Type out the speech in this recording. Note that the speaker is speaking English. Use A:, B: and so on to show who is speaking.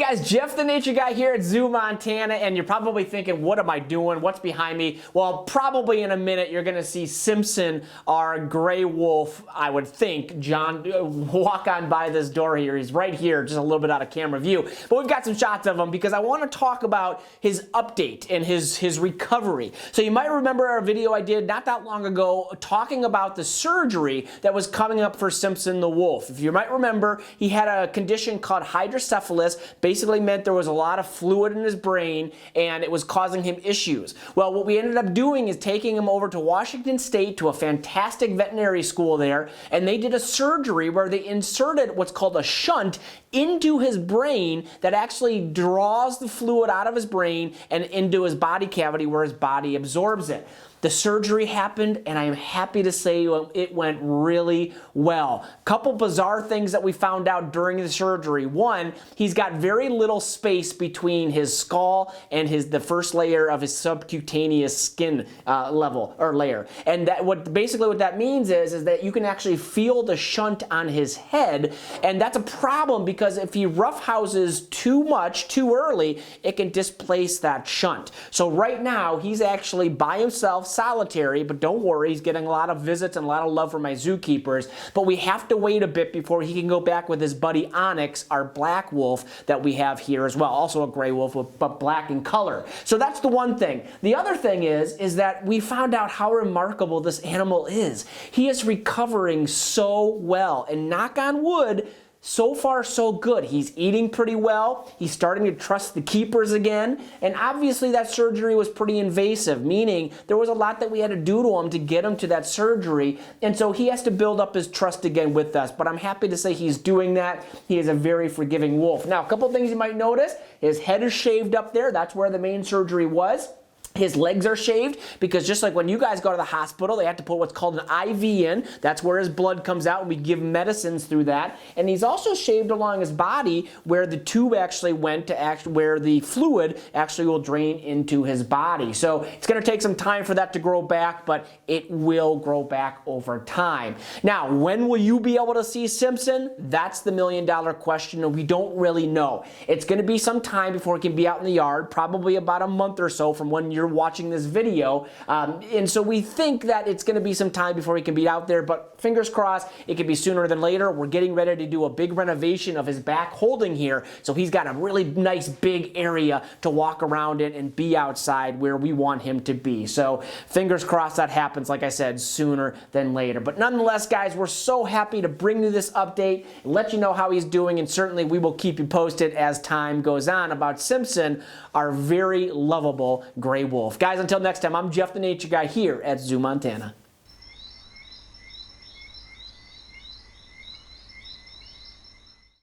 A: guys, Jeff the Nature Guy here at ZooMontana, and you're probably thinking, what am I doing? What's behind me? Well, probably in a minute you're going to see Simpson, our gray wolf, I would think, John, walk on by this door here. He's right here, just a little bit out of camera view. But we've got some shots of him because I want to talk about his update and his recovery. So you might remember our video I did not that long ago talking about the surgery that was coming up for Simpson the wolf. If you might remember, he had a condition called hydrocephalus. Basically meant there was a lot of fluid in his brain and it was causing him issues. Well, what we ended up doing is taking him over to Washington State to a fantastic veterinary school there, and they did a surgery where they inserted what's called a shunt into his brain that actually draws the fluid out of his brain and into his body cavity where his body absorbs it. The surgery happened, and I am happy to say it went really well. Couple bizarre things that we found out during the surgery. One, he's got very little space between his skull and the first layer of his subcutaneous skin layer. And that basically what that means is that you can actually feel the shunt on his head, and that's a problem because if he roughhouses too much too early, it can displace that shunt. So right now, he's actually by himself, solitary, but don't worry, he's getting a lot of visits and a lot of love from my zookeepers, but we have to wait a bit before he can go back with his buddy Onyx, our black wolf that we have here as well, also a gray wolf, but black in color. So that's the one thing. The other thing is that we found out how remarkable this animal is. He is recovering so well, and knock on wood, so far, so good. He's eating pretty well. He's starting to trust the keepers again. And obviously that surgery was pretty invasive, meaning there was a lot that we had to do to him to get him to that surgery. And so he has to build up his trust again with us. But I'm happy to say he's doing that. He is a very forgiving wolf. Now, a couple things you might notice. His head is shaved up there. That's where the main surgery was. His legs are shaved because just like when you guys go to the hospital, they have to put what's called an IV in. That's where his blood comes out, and we give medicines through that. And he's also shaved along his body where the tube actually went to where the fluid actually will drain into his body. So it's going to take some time for that to grow back, but it will grow back over time. Now, when will you be able to see Simpson? That's the million-dollar question, and we don't really know. It's going to be some time before he can be out in the yard, probably about a month or so from when you're watching this video, and so we think that it's going to be some time before he can be out there, but fingers crossed it could be sooner than later. We're getting ready to do a big renovation of his back holding here, so he's got a really nice big area to walk around in and be outside where we want him to be. So fingers crossed that happens, like I said, sooner than later. But nonetheless, guys, we're so happy to bring you this update and let you know how he's doing, and certainly we will keep you posted as time goes on about Simpson, our very lovable gray wolf. Guys, until next time, I'm Jeff the Nature Guy here at ZooMontana.